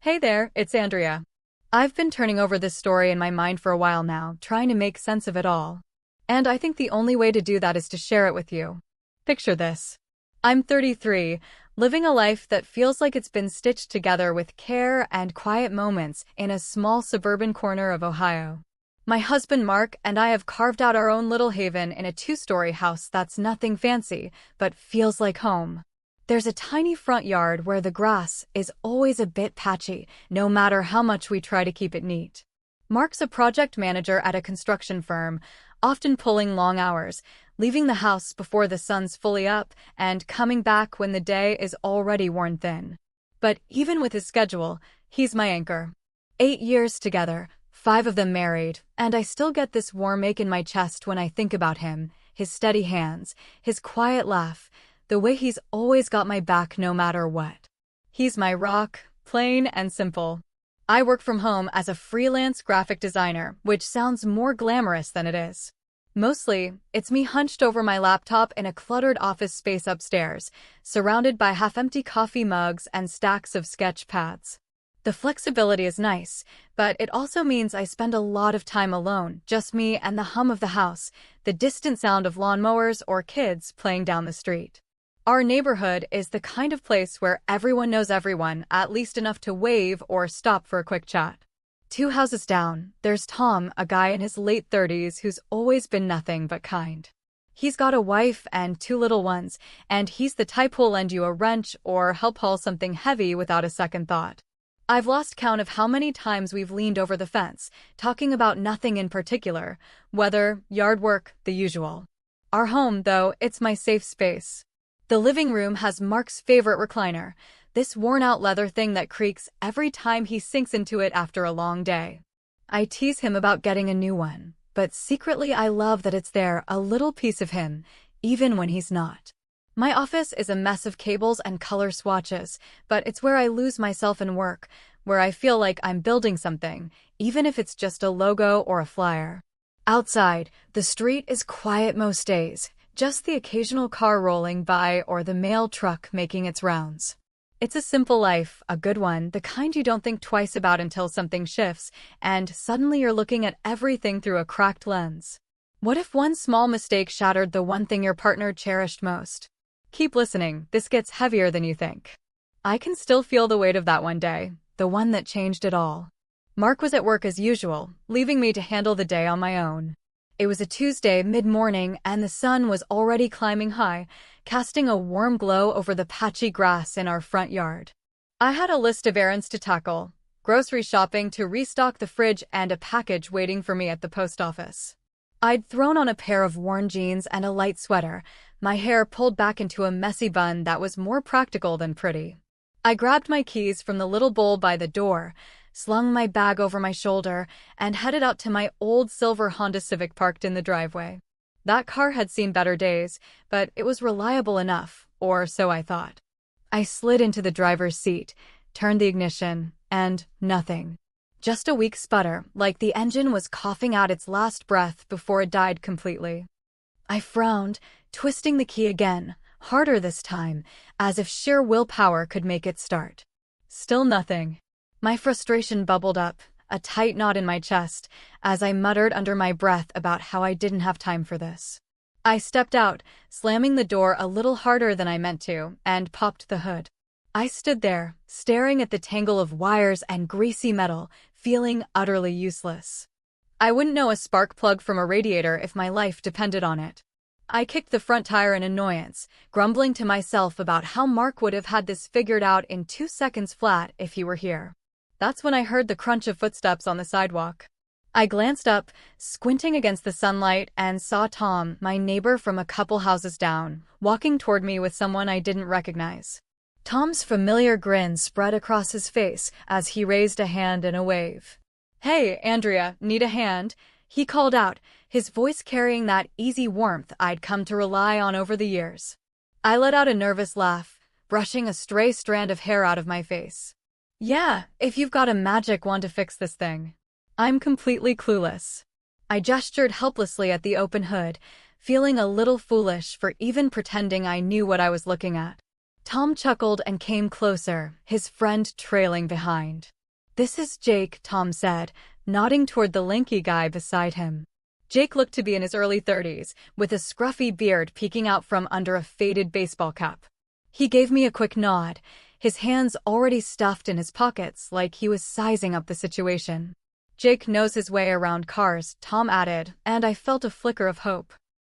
Hey there, it's Andrea. I've been turning over this story in my mind for a while now, trying to make sense of it all. And I think the only way to do that is to share it with you. Picture this. I'm 33, living a life that feels like it's been stitched together with care and quiet moments in a small suburban corner of Ohio. My husband Mark and I have carved out our own little haven in a two-story house that's nothing fancy, but feels like home. There's a tiny front yard where the grass is always a bit patchy, no matter how much we try to keep it neat. Mark's a project manager at a construction firm, often pulling long hours, leaving the house before the sun's fully up and coming back when the day is already worn thin. But even with his schedule, he's my anchor. 8 years together, 5 of them married, and I still get this warm ache in my chest when I think about him, his steady hands, his quiet laugh, the way he's always got my back no matter what. He's my rock, plain and simple. I work from home as a freelance graphic designer, which sounds more glamorous than it is. Mostly, it's me hunched over my laptop in a cluttered office space upstairs, surrounded by half-empty coffee mugs and stacks of sketch pads. The flexibility is nice, but it also means I spend a lot of time alone, just me and the hum of the house, the distant sound of lawnmowers or kids playing down the street. Our neighborhood is the kind of place where everyone knows everyone, at least enough to wave or stop for a quick chat. 2 houses down, there's Tom, a guy in his late 30s who's always been nothing but kind. He's got a wife and 2 little ones, and he's the type who'll lend you a wrench or help haul something heavy without a second thought. I've lost count of how many times we've leaned over the fence, talking about nothing in particular, weather, yard work, the usual. Our home, though, it's my safe space. The living room has Mark's favorite recliner, this worn-out leather thing that creaks every time he sinks into it after a long day. I tease him about getting a new one, but secretly I love that it's there, a little piece of him, even when he's not. My office is a mess of cables and color swatches, but it's where I lose myself in work, where I feel like I'm building something, even if it's just a logo or a flyer. Outside, the street is quiet most days, just the occasional car rolling by or the mail truck making its rounds. It's a simple life, a good one, the kind you don't think twice about until something shifts, and suddenly you're looking at everything through a cracked lens. What if one small mistake shattered the one thing your partner cherished most? Keep listening, this gets heavier than you think. I can still feel the weight of that one day, the one that changed it all. Mark was at work as usual, leaving me to handle the day on my own. It was a Tuesday mid-morning and the sun was already climbing high, casting a warm glow over the patchy grass in our front yard. I had a list of errands to tackle, grocery shopping to restock the fridge and a package waiting for me at the post office. I'd thrown on a pair of worn jeans and a light sweater, my hair pulled back into a messy bun that was more practical than pretty. I grabbed my keys from the little bowl by the door, slung my bag over my shoulder, and headed out to my old silver Honda Civic parked in the driveway. That car had seen better days, but it was reliable enough, or so I thought. I slid into the driver's seat, turned the ignition, and nothing. Just a weak sputter, like the engine was coughing out its last breath before it died completely. I frowned, twisting the key again, harder this time, as if sheer willpower could make it start. Still nothing. My frustration bubbled up, a tight knot in my chest, as I muttered under my breath about how I didn't have time for this. I stepped out, slamming the door a little harder than I meant to, and popped the hood. I stood there, staring at the tangle of wires and greasy metal, feeling utterly useless. I wouldn't know a spark plug from a radiator if my life depended on it. I kicked the front tire in annoyance, grumbling to myself about how Mark would have had this figured out in 2 seconds flat if he were here. That's when I heard the crunch of footsteps on the sidewalk. I glanced up, squinting against the sunlight, and saw Tom, my neighbor from a couple houses down, walking toward me with someone I didn't recognize. Tom's familiar grin spread across his face as he raised a hand in a wave. "Hey, Andrea, need a hand?" he called out, his voice carrying that easy warmth I'd come to rely on over the years. I let out a nervous laugh, brushing a stray strand of hair out of my face. "Yeah, if you've got a magic wand to fix this thing." I'm completely clueless. I gestured helplessly at the open hood, feeling a little foolish for even pretending I knew what I was looking at. Tom chuckled and came closer, his friend trailing behind. "This is Jake," Tom said, nodding toward the lanky guy beside him. Jake looked to be in his early 30s, with a scruffy beard peeking out from under a faded baseball cap. He gave me a quick nod, his hands already stuffed in his pockets like he was sizing up the situation. "Jake knows his way around cars," Tom added, and I felt a flicker of hope.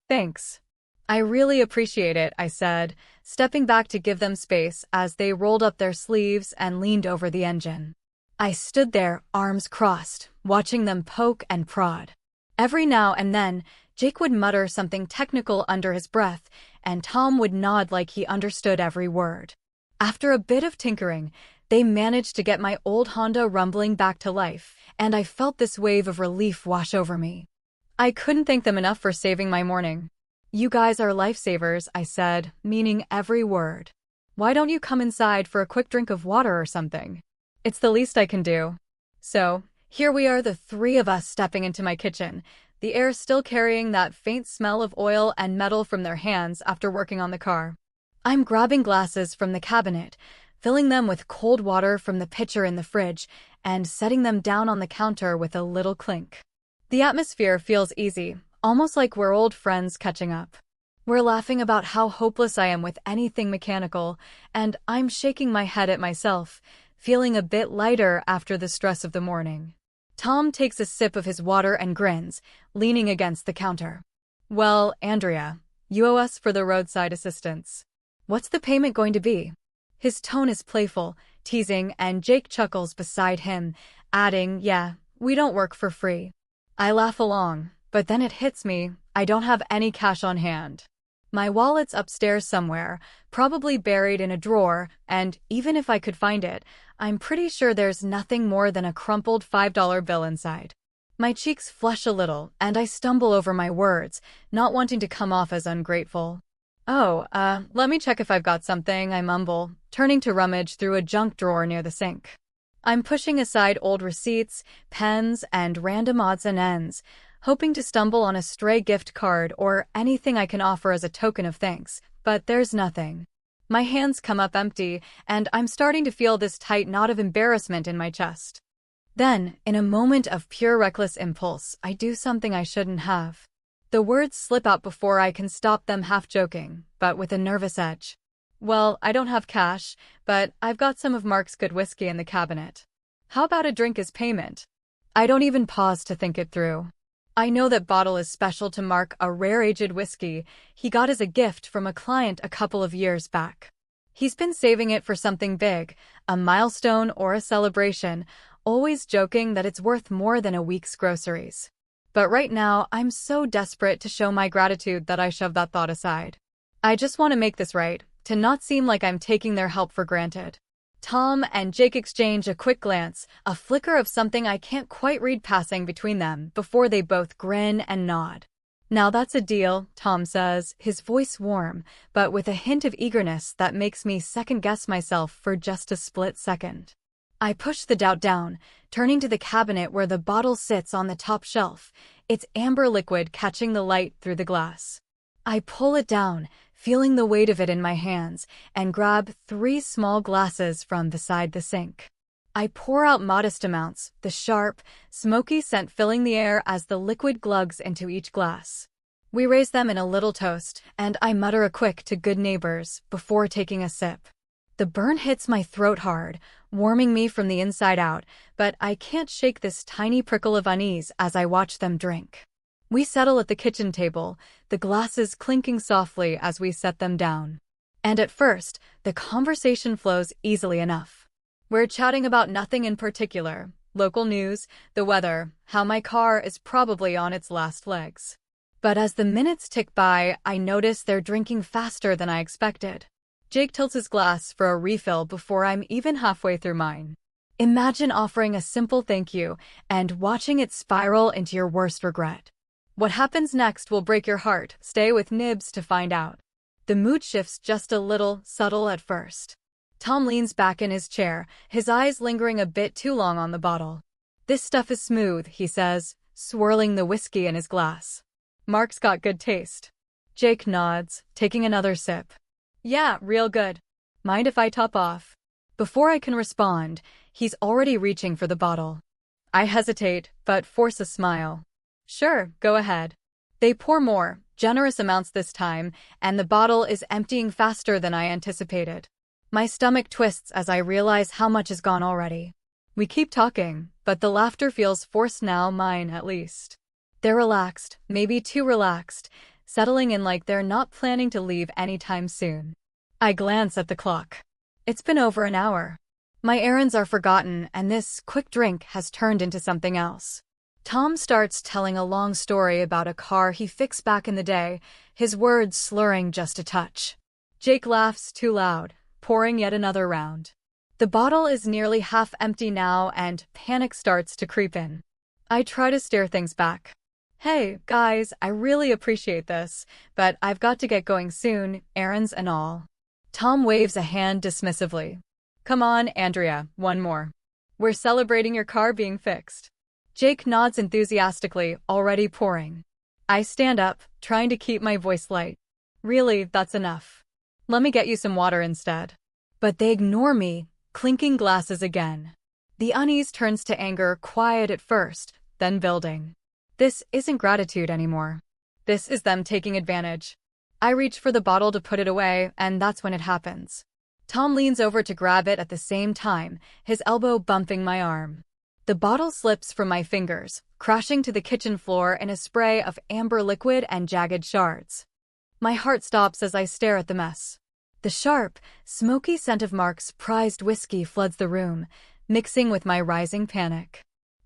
"Thanks. I really appreciate it," I said, stepping back to give them space as they rolled up their sleeves and leaned over the engine. I stood there, arms crossed, watching them poke and prod. Every now and then, Jake would mutter something technical under his breath, and Tom would nod like he understood every word. After a bit of tinkering, they managed to get my old Honda rumbling back to life, and I felt this wave of relief wash over me. I couldn't thank them enough for saving my morning. "You guys are lifesavers," I said, meaning every word. "Why don't you come inside for a quick drink of water or something? It's the least I can do." So, here we are, the three of us stepping into my kitchen, the air still carrying that faint smell of oil and metal from their hands after working on the car. I'm grabbing glasses from the cabinet, filling them with cold water from the pitcher in the fridge, and setting them down on the counter with a little clink. The atmosphere feels easy, almost like we're old friends catching up. We're laughing about how hopeless I am with anything mechanical, and I'm shaking my head at myself, feeling a bit lighter after the stress of the morning. Tom takes a sip of his water and grins, leaning against the counter. "Well, Andrea, you owe us for the roadside assistance. What's the payment going to be?" His tone is playful, teasing, and Jake chuckles beside him, adding, "Yeah, we don't work for free." I laugh along, but then it hits me, I don't have any cash on hand. My wallet's upstairs somewhere, probably buried in a drawer, and even if I could find it, I'm pretty sure there's nothing more than a crumpled $5 bill inside. My cheeks flush a little, and I stumble over my words, not wanting to come off as ungrateful. Let me check if I've got something," I mumble, turning to rummage through a junk drawer near the sink. I'm pushing aside old receipts, pens, and random odds and ends, hoping to stumble on a stray gift card or anything I can offer as a token of thanks, but there's nothing. My hands come up empty, and I'm starting to feel this tight knot of embarrassment in my chest. Then, in a moment of pure reckless impulse, I do something I shouldn't have. The words slip out before I can stop them, half joking, but with a nervous edge. "Well, I don't have cash, but I've got some of Mark's good whiskey in the cabinet. How about a drink as payment?" I don't even pause to think it through. I know that bottle is special to Mark, a rare aged whiskey he got as a gift from a client a couple of years back. He's been saving it for something big, a milestone or a celebration, always joking that it's worth more than a week's groceries. But right now, I'm so desperate to show my gratitude that I shove that thought aside. I just want to make this right, to not seem like I'm taking their help for granted. Tom and Jake exchange a quick glance, a flicker of something I can't quite read passing between them, before they both grin and nod. "Now that's a deal," Tom says, his voice warm, but with a hint of eagerness that makes me second-guess myself for just a split second. I push the doubt down, turning to the cabinet where the bottle sits on the top shelf, its amber liquid catching the light through the glass. I pull it down, feeling the weight of it in my hands, and grab 3 small glasses from beside the sink. I pour out modest amounts, the sharp, smoky scent filling the air as the liquid glugs into each glass. We raise them in a little toast, and I mutter a quick "to good neighbors" before taking a sip. The burn hits my throat hard, warming me from the inside out, but I can't shake this tiny prickle of unease as I watch them drink. We settle at the kitchen table, the glasses clinking softly as we set them down. And at first, the conversation flows easily enough. We're chatting about nothing in particular, local news, the weather, how my car is probably on its last legs. But as the minutes tick by, I notice they're drinking faster than I expected. Jake tilts his glass for a refill before I'm even halfway through mine. Imagine offering a simple thank you and watching it spiral into your worst regret. What happens next will break your heart. Stay with Nibs to find out. The mood shifts just a little, subtle at first. Tom leans back in his chair, his eyes lingering a bit too long on the bottle. "This stuff is smooth," he says, swirling the whiskey in his glass. "Mark's got good taste." Jake nods, taking another sip. "Yeah, real good." Mind if I top off? Before I can respond, he's already reaching for the bottle. I hesitate, but force a smile. Sure, go ahead. They pour more, generous amounts this time, and the bottle is emptying faster than I anticipated. My stomach twists as I realize how much is gone already. We keep talking, but the laughter feels forced now, mine at least. They're relaxed, maybe too relaxed, settling in like they're not planning to leave anytime soon. I glance at the clock. It's been over an hour. My errands are forgotten, and this quick drink has turned into something else. Tom starts telling a long story about a car he fixed back in the day, his words slurring just a touch. Jake laughs too loud, pouring yet another round. The bottle is nearly half empty now, and panic starts to creep in. I try to steer things back. Hey, guys, I really appreciate this, but I've got to get going soon, errands and all. Tom waves a hand dismissively. Come on, Andrea, one more. We're celebrating your car being fixed. Jake nods enthusiastically, already pouring. I stand up, trying to keep my voice light. Really, that's enough. Let me get you some water instead. But they ignore me, clinking glasses again. The unease turns to anger, quiet at first, then building. This isn't gratitude anymore. This is them taking advantage. I reach for the bottle to put it away, and that's when it happens. Tom leans over to grab it at the same time, his elbow bumping my arm. The bottle slips from my fingers, crashing to the kitchen floor in a spray of amber liquid and jagged shards. My heart stops as I stare at the mess. The sharp, smoky scent of Mark's prized whiskey floods the room, mixing with my rising panic.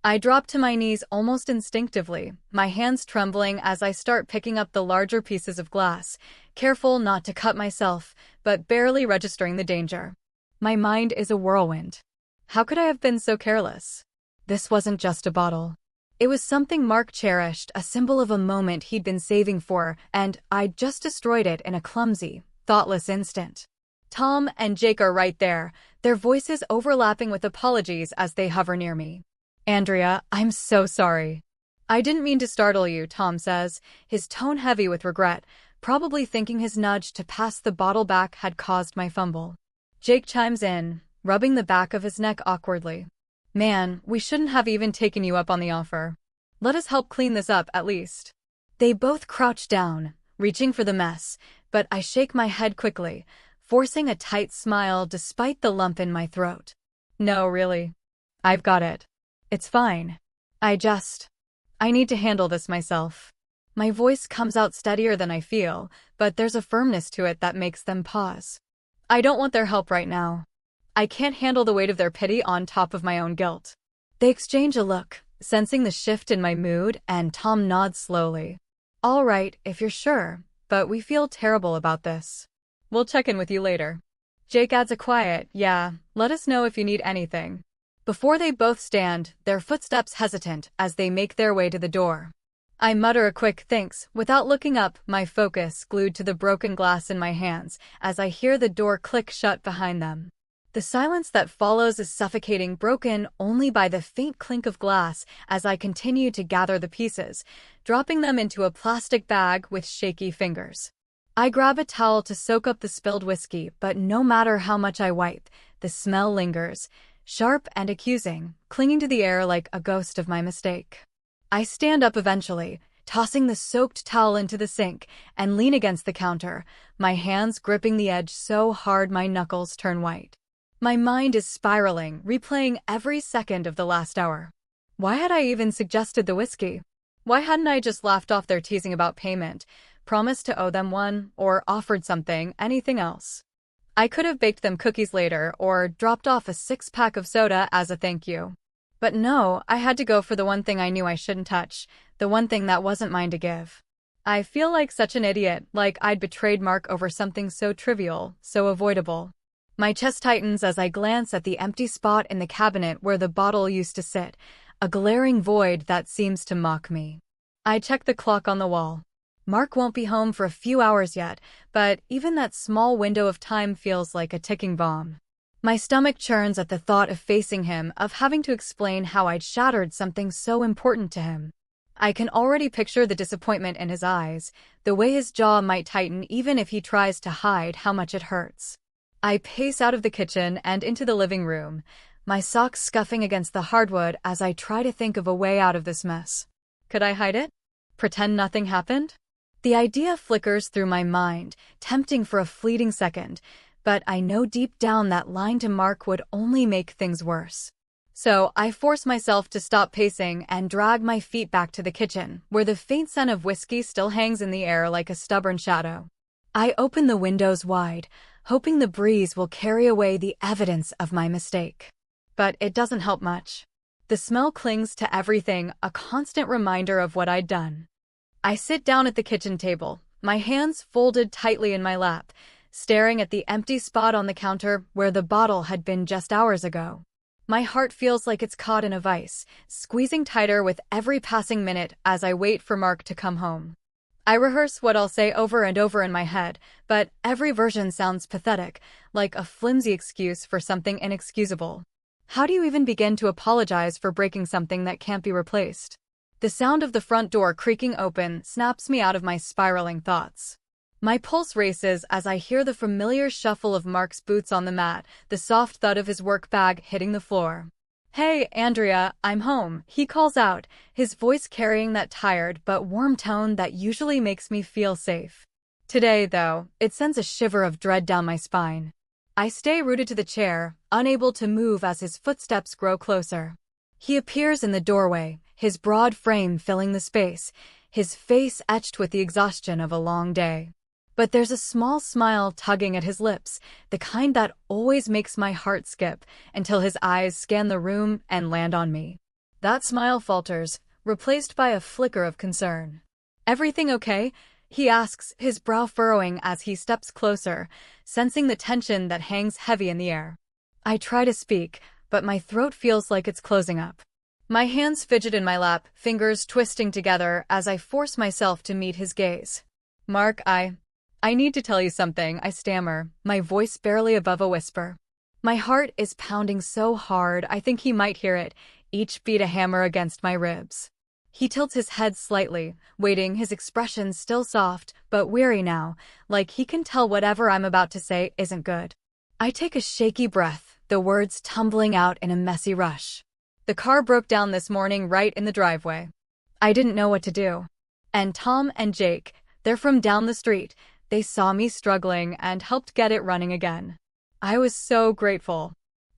I drop to my knees almost instinctively, my hands trembling as I start picking up the larger pieces of glass, careful not to cut myself, but barely registering the danger. My mind is a whirlwind. How could I have been so careless? This wasn't just a bottle. It was something Mark cherished, a symbol of a moment he'd been saving for, and I'd just destroyed it in a clumsy, thoughtless instant. Tom and Jake are right there, their voices overlapping with apologies as they hover near me. Andrea, I'm so sorry. I didn't mean to startle you, Tom says, his tone heavy with regret, probably thinking his nudge to pass the bottle back had caused my fumble. Jake chimes in, rubbing the back of his neck awkwardly. Man, we shouldn't have even taken you up on the offer. Let us help clean this up, at least. They both crouch down, reaching for the mess, but I shake my head quickly, forcing a tight smile despite the lump in my throat. No, really. I've got it. It's fine. I need to handle this myself. My voice comes out steadier than I feel, but there's a firmness to it that makes them pause. I don't want their help right now. I can't handle the weight of their pity on top of my own guilt. They exchange a look, sensing the shift in my mood, and Tom nods slowly. All right, if you're sure, but we feel terrible about this. We'll check in with you later. Jake adds a quiet, yeah, let us know if you need anything. Before they both stand, their footsteps hesitant as they make their way to the door. I mutter a quick thanks without looking up, my focus glued to the broken glass in my hands as I hear the door click shut behind them. The silence that follows is suffocating, broken only by the faint clink of glass as I continue to gather the pieces, dropping them into a plastic bag with shaky fingers. I grab a towel to soak up the spilled whiskey, but no matter how much I wipe, the smell lingers, sharp and accusing, clinging to the air like a ghost of my mistake. I stand up eventually, tossing the soaked towel into the sink, and lean against the counter, my hands gripping the edge so hard my knuckles turn white. My mind is spiraling, replaying every second of the last hour. Why had I even suggested the whiskey? Why hadn't I just laughed off their teasing about payment, promised to owe them one, or offered something, anything else? I could have baked them cookies later or dropped off a 6-pack of soda as a thank you. But no, I had to go for the one thing I knew I shouldn't touch, the one thing that wasn't mine to give. I feel like such an idiot, like I'd betrayed Mark over something so trivial, so avoidable. My chest tightens as I glance at the empty spot in the cabinet where the bottle used to sit, a glaring void that seems to mock me. I check the clock on the wall. Mark won't be home for a few hours yet, but even that small window of time feels like a ticking bomb. My stomach churns at the thought of facing him, of having to explain how I'd shattered something so important to him. I can already picture the disappointment in his eyes, the way his jaw might tighten even if he tries to hide how much it hurts. I pace out of the kitchen and into the living room, my socks scuffing against the hardwood as I try to think of a way out of this mess. Could I hide it? Pretend nothing happened? The idea flickers through my mind, tempting for a fleeting second, but I know deep down that lying to Mark would only make things worse. So I force myself to stop pacing and drag my feet back to the kitchen, where the faint scent of whiskey still hangs in the air like a stubborn shadow. I open the windows wide, hoping the breeze will carry away the evidence of my mistake. But it doesn't help much. The smell clings to everything, a constant reminder of what I'd done. I sit down at the kitchen table, my hands folded tightly in my lap, staring at the empty spot on the counter where the bottle had been just hours ago. My heart feels like it's caught in a vice, squeezing tighter with every passing minute as I wait for Mark to come home. I rehearse what I'll say over and over in my head, but every version sounds pathetic, like a flimsy excuse for something inexcusable. How do you even begin to apologize for breaking something that can't be replaced? The sound of the front door creaking open snaps me out of my spiraling thoughts. My pulse races as I hear the familiar shuffle of Mark's boots on the mat, the soft thud of his work bag hitting the floor. "Hey, Andrea, I'm home," he calls out, his voice carrying that tired but warm tone that usually makes me feel safe. Today, though, it sends a shiver of dread down my spine. I stay rooted to the chair, unable to move as his footsteps grow closer. He appears in the doorway, his broad frame filling the space, his face etched with the exhaustion of a long day. But there's a small smile tugging at his lips, the kind that always makes my heart skip, until his eyes scan the room and land on me. That smile falters, replaced by a flicker of concern. "Everything okay?" he asks, his brow furrowing as he steps closer, sensing the tension that hangs heavy in the air. I try to speak, but my throat feels like it's closing up. My hands fidget in my lap, fingers twisting together as I force myself to meet his gaze. "Mark, I need to tell you something," I stammer, my voice barely above a whisper. My heart is pounding so hard I think he might hear it, each beat a hammer against my ribs. He tilts his head slightly, waiting, his expression still soft, but weary now, like he can tell whatever I'm about to say isn't good. I take a shaky breath, the words tumbling out in a messy rush. "The car broke down this morning right in the driveway. I didn't know what to do. And Tom and Jake, they're from down the street, they saw me struggling and helped get it running again. I was so grateful.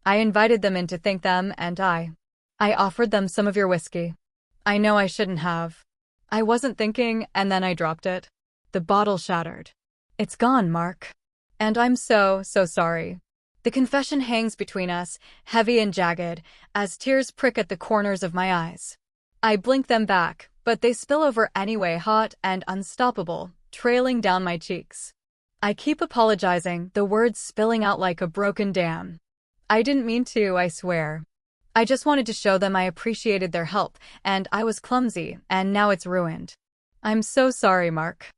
I invited them in to thank them and I offered them some of your whiskey. I know I shouldn't have. I wasn't thinking and then I dropped it. The bottle shattered. It's gone, Mark. And I'm so sorry." The confession hangs between us, heavy and jagged, as tears prick at the corners of my eyes. I blink them back, but they spill over anyway, hot and unstoppable, trailing down my cheeks. I keep apologizing, the words spilling out like a broken dam. "I didn't mean to, I swear. I just wanted to show them I appreciated their help, and I was clumsy, and now it's ruined. I'm so sorry, Mark.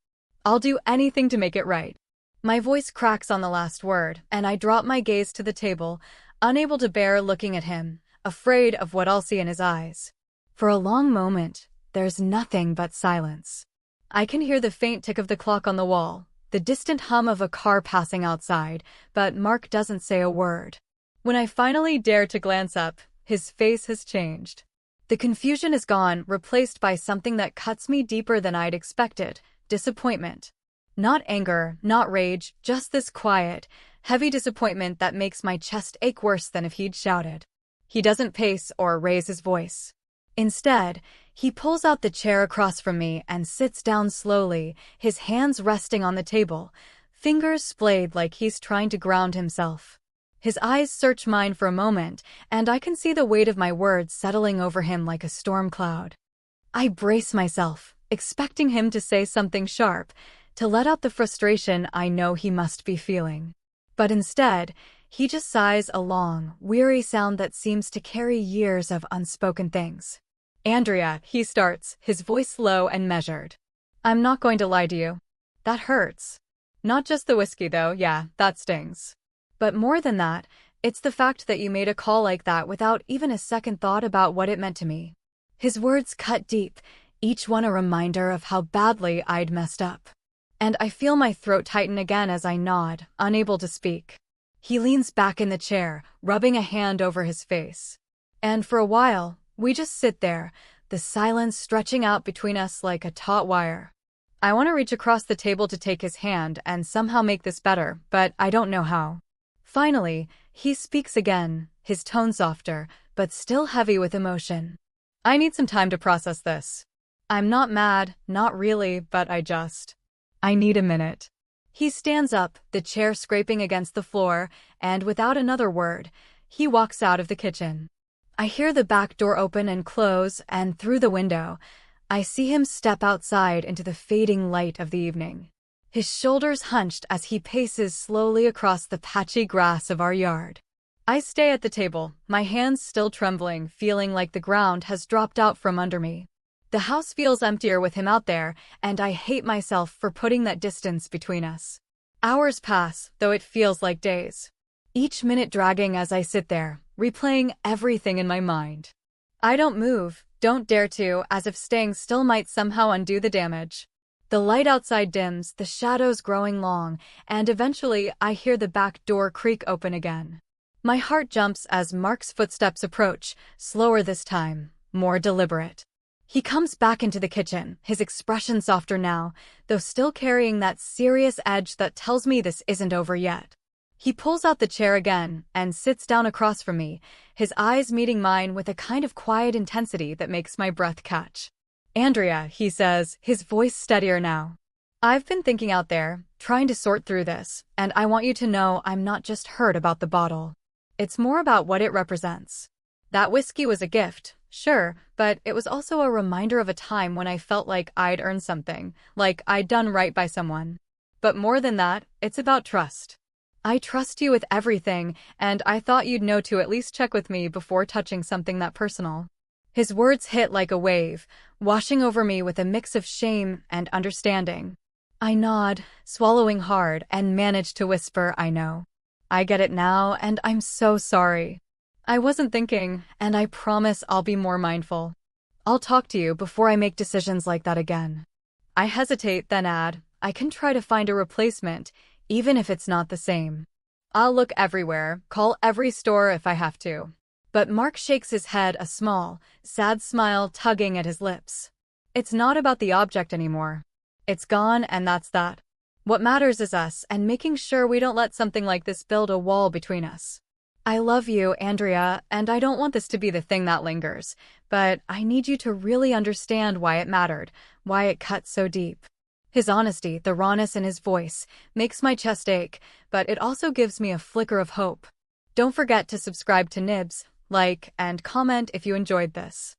I'll do anything to make it right." My voice cracks on the last word, and I drop my gaze to the table, unable to bear looking at him, afraid of what I'll see in his eyes. For a long moment, there's nothing but silence. I can hear the faint tick of the clock on the wall, the distant hum of a car passing outside, but Mark doesn't say a word. When I finally dare to glance up, his face has changed. The confusion is gone, replaced by something that cuts me deeper than I'd expected: disappointment. Not anger, not rage, just this quiet, heavy disappointment that makes my chest ache worse than if he'd shouted. He doesn't pace or raise his voice. Instead, he pulls out the chair across from me and sits down slowly, his hands resting on the table, fingers splayed like he's trying to ground himself. His eyes search mine for a moment, and I can see the weight of my words settling over him like a storm cloud. I brace myself, expecting him to say something sharp, to let out the frustration I know he must be feeling. But instead, he just sighs a long, weary sound that seems to carry years of unspoken things. "Andrea," he starts, his voice low and measured. "I'm not going to lie to you. That hurts. Not just the whiskey though, yeah, that stings. But more than that, it's the fact that you made a call like that without even a second thought about what it meant to me." His words cut deep, each one a reminder of how badly I'd messed up. And I feel my throat tighten again as I nod, unable to speak. He leans back in the chair, rubbing a hand over his face. And for a while, we just sit there, the silence stretching out between us like a taut wire. I want to reach across the table to take his hand and somehow make this better, but I don't know how. Finally, he speaks again, his tone softer, but still heavy with emotion. I need some time to process this. I'm not mad, not really, but I need a minute. He stands up, the chair scraping against the floor, and without another word, he walks out of the kitchen. I hear the back door open and close, and through the window, I see him step outside into the fading light of the evening. His shoulders hunched as he paces slowly across the patchy grass of our yard. I stay at the table, my hands still trembling, feeling like the ground has dropped out from under me. The house feels emptier with him out there, and I hate myself for putting that distance between us. Hours pass, though it feels like days. Each minute dragging as I sit there, replaying everything in my mind. I don't move, don't dare to, as if staying still might somehow undo the damage. The light outside dims, the shadows growing long, and eventually I hear the back door creak open again. My heart jumps as Mark's footsteps approach, slower this time, more deliberate. He comes back into the kitchen, his expression softer now, though still carrying that serious edge that tells me this isn't over yet. He pulls out the chair again and sits down across from me, his eyes meeting mine with a kind of quiet intensity that makes my breath catch. "Andrea," he says, his voice steadier now. "I've been thinking out there, trying to sort through this, and I want you to know I'm not just hurt about the bottle. It's more about what it represents. That whiskey was a gift, sure, but it was also a reminder of a time when I felt like I'd earned something, like I'd done right by someone. But more than that, it's about trust. I trust you with everything, and I thought you'd know to at least check with me before touching something that personal." His words hit like a wave, washing over me with a mix of shame and understanding. I nod, swallowing hard, and manage to whisper, "I know. I get it now, and I'm so sorry. I wasn't thinking, and I promise I'll be more mindful. I'll talk to you before I make decisions like that again." I hesitate, then add, "I can try to find a replacement, even if it's not the same. I'll look everywhere, call every store if I have to." But Mark shakes his head, a small, sad smile tugging at his lips. "It's not about the object anymore. It's gone, and that's that. What matters is us, and making sure we don't let something like this build a wall between us. I love you, Andrea, and I don't want this to be the thing that lingers, but I need you to really understand why it mattered, why it cut so deep." His honesty, the rawness in his voice, makes my chest ache, but it also gives me a flicker of hope. Don't forget to subscribe to Nibs, like, and comment if you enjoyed this.